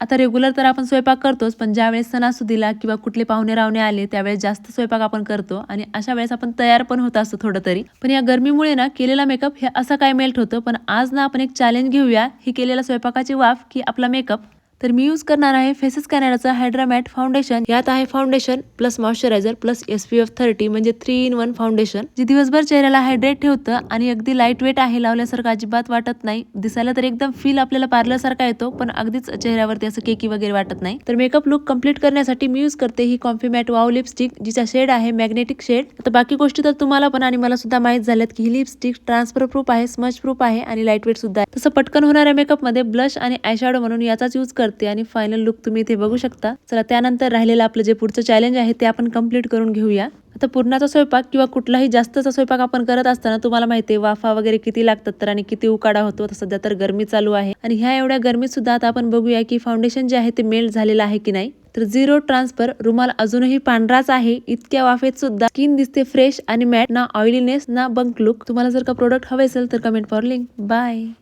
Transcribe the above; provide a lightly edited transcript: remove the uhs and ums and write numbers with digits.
आता रेग्युलर तर आपण स्वयंपाक करतोच, पण ज्यावेळेस सणासुदीला किंवा कुठले पाहुणे रावणे आले त्यावेळेस जास्त स्वयंपाक आपण करतो आणि अशा वेळेस आपण तयार पण होत असतो थोडं तरी. पण या गरमीमुळे ना केलेला मेकअप हे असं काय मेल्ट होतं. पण आज ना आपण एक चॅलेंज घेऊया, ही केलेला स्वयंपाकाची वाफ की आपला मेकअप. तर मी यूज करणार आहे फेसेस कॅनडाचं हायड्रा मॅट फाउंडेशन. यात आहे foundation plus moisturiser plus SPF 30 म्हणजे 3 in 1 फाउंडेशन, जे दिवसभर चेहऱ्याला हायड्रेट ठेवतं आणि अगदी लाईट वेट आहे, लावल्यासारखं अजिबात वाटत नाही. दिसायला तर एकदम फील आपल्याला पार्लर सारखा येतो, पण अगदीच चेहऱ्यावरती असं केकी वगैरे वाटत नाही. तर मेकअप लुक कंप्लीट करण्यासाठी मी यूज करते ही कॉम्फी मॅट वाव लिपस्टिक, जिचा शेड आहे मॅग्नेटिक शेड. आता बाकी गोष्टी तर तुम्हाला पण आणि मला सुद्धा माहित झाल्यात की ही लिपस्टिक ट्रान्सफर प्रूफ आहे, स्मच प्रूफ आहे आणि लाईट वेट सुद्धा आहे. तसं पटकन होणाऱ्या मेकअप मध्ये ब्लश आणि आयशॅडो म्हणून याचाच यूज करते आणि फायनल लुक तुम्ही इथे बघू शकता. चला त्यानंतर राहिलेलं आपलं जे पुढचं चॅलेंज आहे ते आपण कंप्लीट करून घेऊया. आता पुरणाचा स्वयंपाक किंवा कुठलाही जास्तचा स्वयंपाक आपण करत असताना तुम्हाला माहिती आहे वाफा वगैरे किती लागतात तर आणि किती उकाडा होतो. तर सध्या तर गरमी चालू आहे आणि ह्या एवढ्या गरमीत सुद्धा आता आपण बघूया की फाउंडेशन जे आहे ते मेल्ट झालेलं आहे की नाही. तर झिरो ट्रान्सफर रुमाल अजूनही पांढराच आहे. इतक्या वाफेत सुद्धा स्किन दिसते फ्रेश आणि मॅट, ना ऑइलीनेस ना बंक लुक. तुम्हाला जर का प्रोडक्ट हवे असेल तर कमेंट फॉर लिंक. बाय.